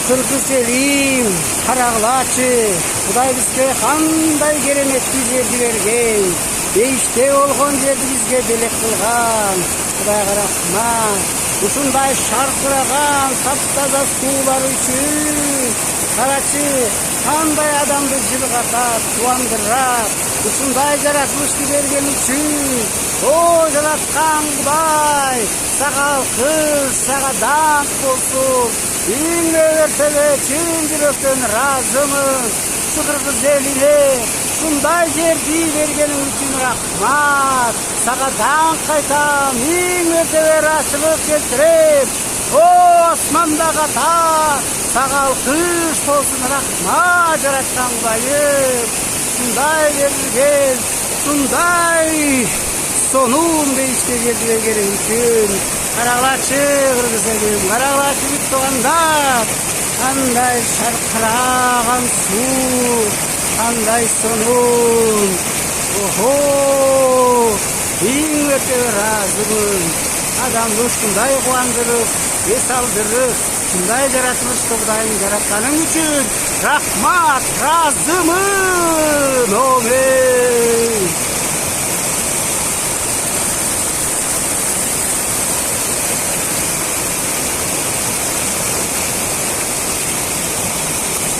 кыргыз элим, карагылачы, Кудай бизге кандай кереметтүү жерди берген, бейиште болгон жерди бизге белек кылган. Кудайга рахмат. Ушундай шаркыраган таптаза суулар үчүн карачы кандай адамды жылгатат, кубандырат. Ушундай жаратылышты берген үчүн, о жараткан Кудай, сага алкыш, сага даңк болсун. Эң өртөбө чын жүрөктөн ыраазымын. Ушу кыргыз элине ушундай жерди бергениң үчүн рахмат. Сага даңк айтам, эң өртөбө ыраазчылык келтирем. О асмандагы ата, сага алкыш болсун, рахмат жараткан Кудайым. Ушундай берилген, ушундай сонун бейиште жерди бергениң үчүн. Карагылачы кыргыз элим, карагылачы бүт туугандар. Кандай шаркыраган суу, кандай сонун. Охо, эң өтө ыраазымын. Адамды ушундай кубандырып, эс алдырып, ушундай жаратылышты Кудайым жаратканың үчүн рахмат, ыраазымын. Омен.